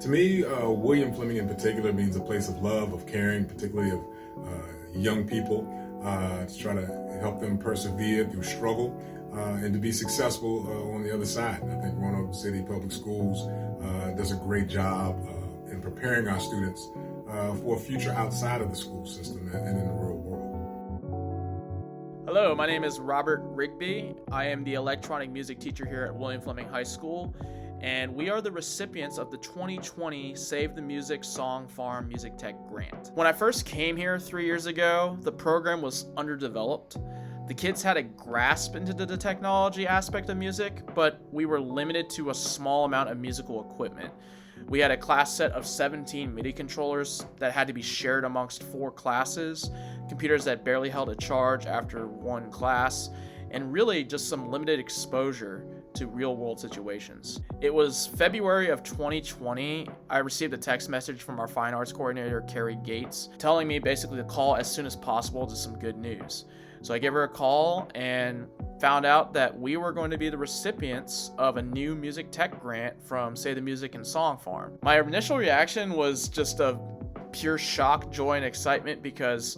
To me, William Fleming in particular means a place of love, of caring, particularly of young people, to try to help them persevere through struggle and to be successful on the other side. I think Roanoke City Public Schools does a great job in preparing our students for a future outside of the school system and in the real world. Hello, my name is Robert Rigby. I am the electronic music teacher here at William Fleming High School, and we are the recipients of the 2020 Save the Music SongFarm Music Tech Grant. When I first came here 3 years ago, the program was underdeveloped. The kids had a grasp into the technology aspect of music, but we were limited to a small amount of musical equipment. We had a class set of 17 MIDI controllers that had to be shared amongst 4 classes, computers that barely held a charge after one class, and really just some limited exposure to real-world situations. It was February of 2020. I received a text message from our fine arts coordinator, Carrie Gates, telling me basically to call as soon as possible to some good news. So I gave her a call and found out that we were going to be the recipients of a new music tech grant from Save the Music and SongFarm. My initial reaction was just of pure shock, joy, and excitement because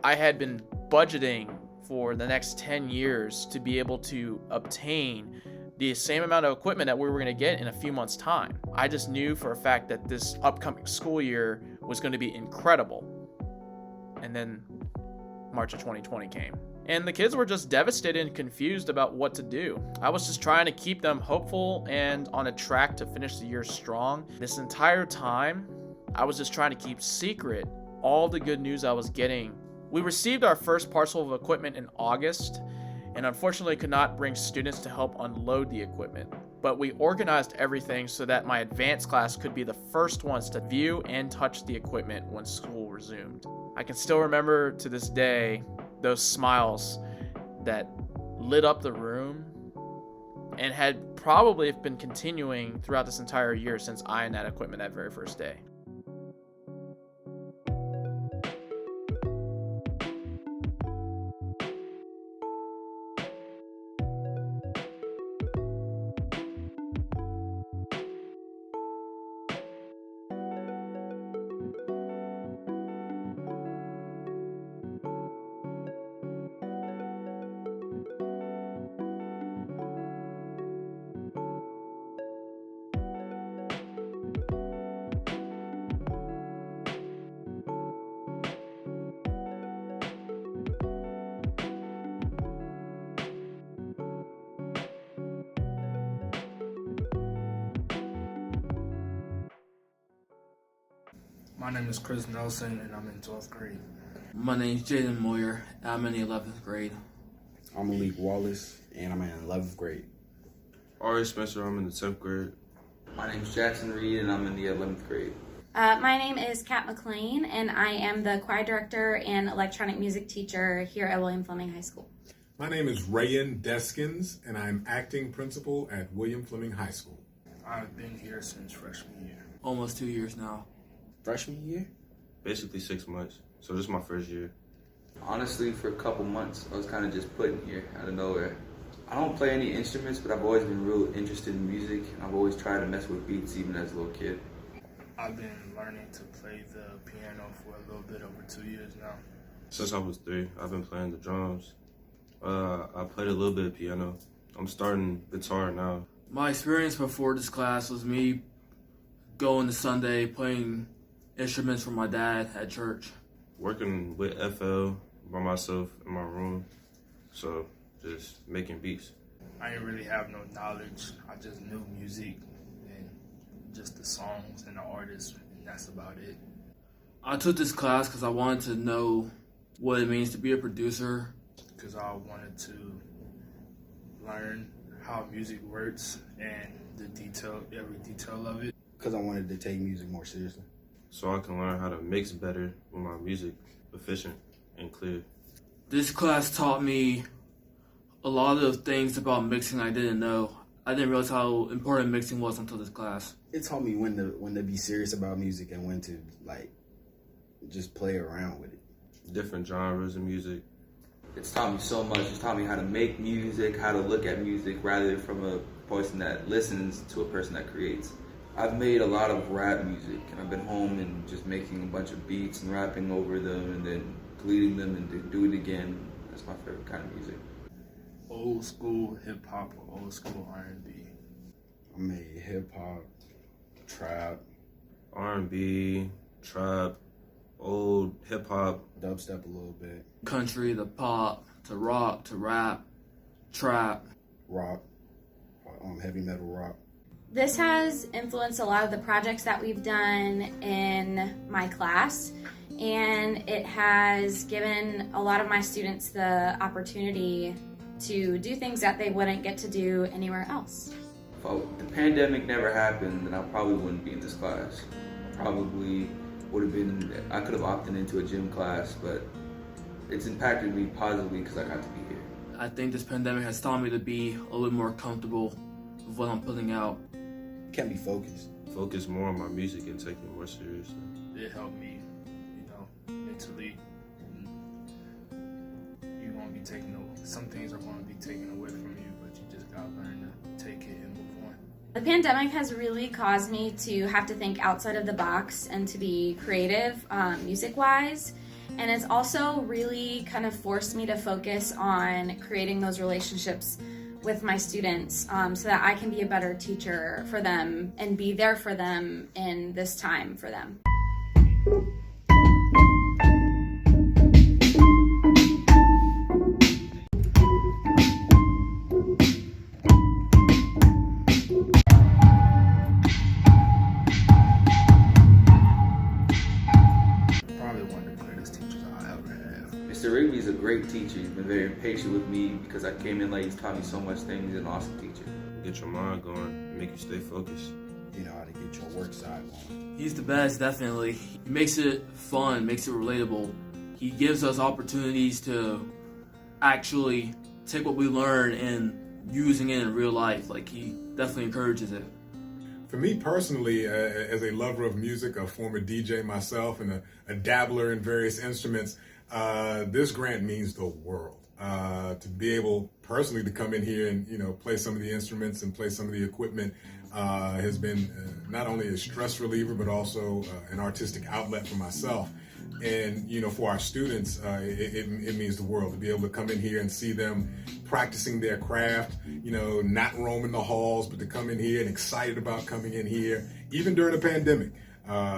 I had been budgeting for the next 10 years to be able to obtain the same amount of equipment that we were going to get in a few months' time. I just knew for a fact that this upcoming school year was going to be incredible. And then March of 2020 came. And the kids were just devastated and confused about what to do. I was just trying to keep them hopeful and on a track to finish the year strong. This entire time, I was just trying to keep secret all the good news I was getting. We received our first parcel of equipment in August, and unfortunately could not bring students to help unload the equipment. But we organized everything so that my advanced class could be the first ones to view and touch the equipment when school resumed. I can still remember to this day those smiles that lit up the room and had probably been continuing throughout this entire year since I had that equipment that very first day. My name is Chris Nelson, and I'm in 12th grade. My name's Jaden Moyer, and I'm in the 11th grade. I'm Malik Wallace, and I'm in 11th grade. Ari Spencer, I'm in the 10th grade. My name's Jackson Reed, and I'm in the 11th grade. My name is Kat McLean, and I am the choir director and electronic music teacher here at William Fleming High School. My name is Rayan Deskins, and I'm acting principal at William Fleming High School. I've been here since freshman year. Almost 2 years now. Freshman year? Basically 6 months, so this is my first year. Honestly, for a couple months, I was kind of just put in here out of nowhere. I don't play any instruments, but I've always been real interested in music. I've always tried to mess with beats even as a little kid. I've been learning to play the piano for a little bit over 2 years now. Since I was 3, I've been playing the drums. I played a little bit of piano. I'm starting guitar now. My experience before this class was me going to Sunday playing instruments for my dad at church. Working with FL by myself in my room, so just making beats. I didn't really have no knowledge. I just knew music and just the songs and the artists, and that's about it. I took this class because I wanted to know what it means to be a producer. Because I wanted to learn how music works and every detail of it. Because I wanted to take music more seriously. So I can learn how to mix better with my music, efficient and clear. This class taught me a lot of things about mixing I didn't know. I didn't realize how important mixing was until this class. It taught me when to be serious about music and when to just play around with it. Different genres of music. It's taught me so much. It's taught me how to make music, how to look at music rather from a person that listens to a person that creates. I've made a lot of rap music, and I've been home and just making a bunch of beats and rapping over them and then deleting them and then do it again. That's my favorite kind of music. Old school hip hop or old school R&B? I made hip hop, trap, R&B, trap, old hip hop, dubstep a little bit, Country to pop to rock to rap, trap. rock, heavy metal rock. This has influenced a lot of the projects that we've done in my class, and it has given a lot of my students the opportunity to do things that they wouldn't get to do anywhere else. If the pandemic never happened, then I probably wouldn't be in this class. Probably would have been, I could have opted into a gym class, but it's impacted me positively because I got to be here. I think this pandemic has taught me to be a little more comfortable with what I'm putting out. Can't be focused. focus more on my music and take it more seriously. It helped me, mentally. You're gonna be taking some things are gonna be taken away from you, but you just gotta learn to take it and move on. The pandemic has really caused me to have to think outside of the box and to be creative, music-wise. And it's also really kind of forced me to focus on creating those relationships with my students, so that I can be a better teacher for them and be there for them in this time for them. Probably one of the greatest teachers I'll ever have. Mr. Rigby's a great teacher. He's been very patient with me because I came in late. He's taught me so much things. He's an awesome teacher. Get your mind going, make you stay focused. You know how to get your work side going. He's the best, definitely. He makes it fun, makes it relatable. He gives us opportunities to actually take what we learn and using it in real life. Like, he definitely encourages it. For me personally, as a lover of music, a former DJ myself, and a dabbler in various instruments, this grant means the world. To be able personally to come in here and play some of the instruments and play some of the equipment has been not only a stress reliever but also an artistic outlet for myself. And for our students, it means the world to be able to come in here and see them practicing their craft, not roaming the halls, but to come in here and excited about coming in here, even during the pandemic.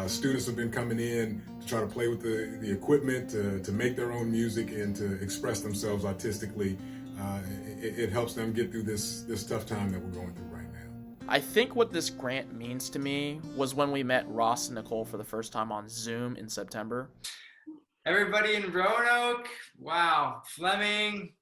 Students have been coming in to try to play with the equipment, to make their own music and to express themselves artistically. It helps them get through this tough time that we're going through right now. I think what this grant means to me was when we met Ross and Nicole for the first time on Zoom in September. Everybody in Roanoke, wow, Fleming,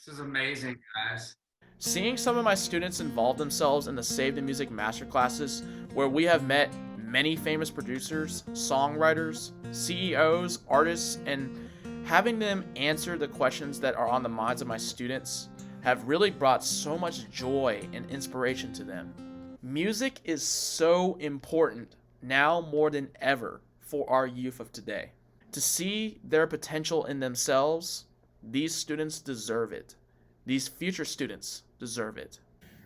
this is amazing, guys. Seeing some of my students involve themselves in the Save the Music masterclasses, where we have met many famous producers, songwriters, CEOs, artists, and having them answer the questions that are on the minds of my students have really brought so much joy and inspiration to them. Music is so important now more than ever for our youth of today. To see their potential in themselves, these students deserve it. These future students deserve it.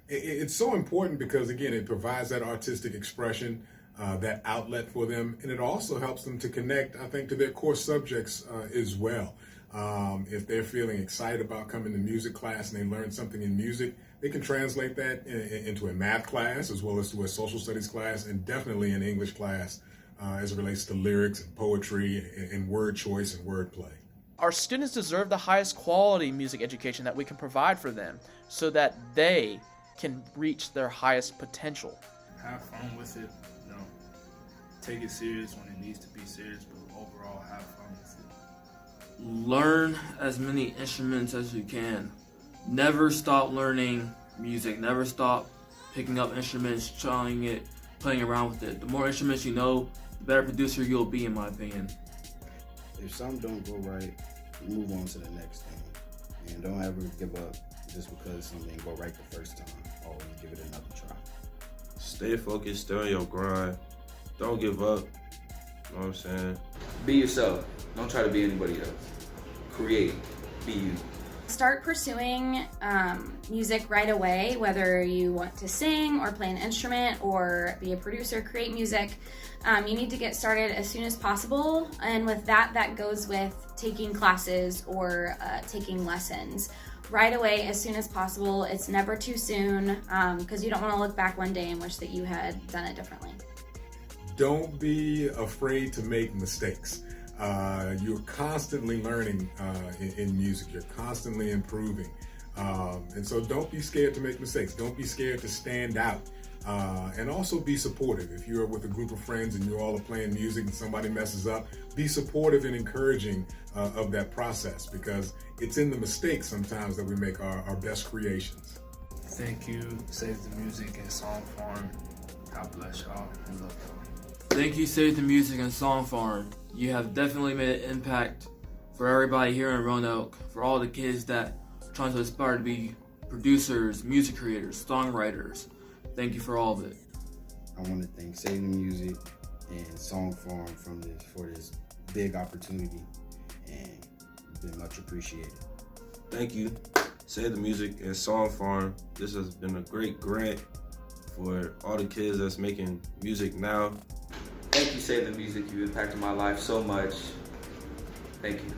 It's so important because, again, it provides that artistic expression, that outlet for them, and it also helps them to connect, I think, to their core subjects as well. If they're feeling excited about coming to music class and they learn something in music, they can translate that into a math class as well as to a social studies class, and definitely an English class as it relates to lyrics and poetry and word choice and wordplay. Our students deserve the highest quality music education that we can provide for them so that they can reach their highest potential. Have fun with it. Take it serious when it needs to be serious, but overall have fun with it. Learn as many instruments as you can. Never stop learning music. Never stop picking up instruments, trying it, playing around with it. The more instruments you know, the better producer you'll be, in my opinion. If something don't go right, move on to the next thing. And don't ever give up just because something didn't go right the first time. Always give it another try. Stay focused, stay on your grind. Don't give up. You know what I'm saying? Be yourself. Don't try to be anybody else. Create. Be you. Start pursuing music right away, whether you want to sing or play an instrument or be a producer, create music. You need to get started as soon as possible, and with that goes with taking classes or taking lessons right away as soon as possible. It's never too soon, because you don't want to look back one day and wish that you had done it differently. Don't be afraid to make mistakes. You're constantly learning in music. You're constantly improving. And so don't be scared to make mistakes. Don't be scared to stand out. And also be supportive. If you're with a group of friends and you all are playing music and somebody messes up, be supportive and encouraging of that process, because it's in the mistakes sometimes that we make our best creations. Thank you, Save the Music and SongFarm. God bless y'all and love y'all. Thank you, Save the Music and SongFarm. You have definitely made an impact for everybody here in Roanoke, for all the kids that are trying to aspire to be producers, music creators, songwriters. Thank you for all of it. I want to thank Save the Music and SongFarm for this big opportunity, and been much appreciated. Thank you, Save the Music and SongFarm. This has been a great grant for all the kids that's making music now. Thank you, Save the Music. You've impacted my life so much. Thank you.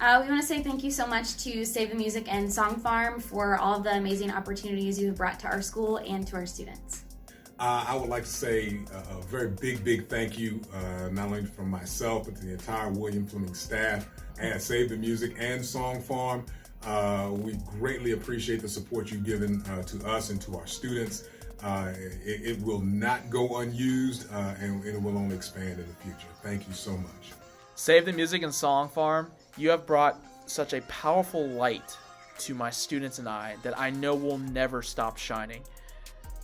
We want to say thank you so much to Save the Music and SongFarm for all of the amazing opportunities you have brought to our school and to our students. I would like to say a very big thank you, not only from myself, but to the entire William Fleming staff at Save the Music and SongFarm. We greatly appreciate the support you've given to us and to our students. It will not go unused, and it will only expand in the future. Thank you so much. Save the Music and SongFarm, you have brought such a powerful light to my students and I that I know will never stop shining.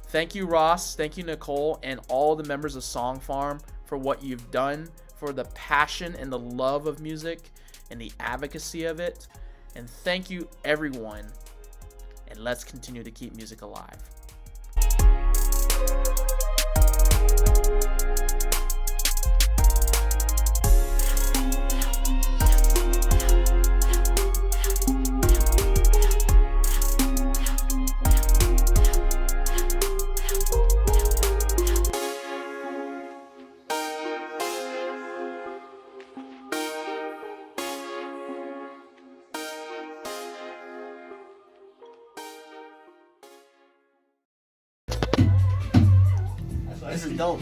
Thank you, Ross. Thank you, Nicole, and all the members of SongFarm for what you've done, for the passion and the love of music and the advocacy of it. And thank you, everyone. And let's continue to keep music alive. This is dope.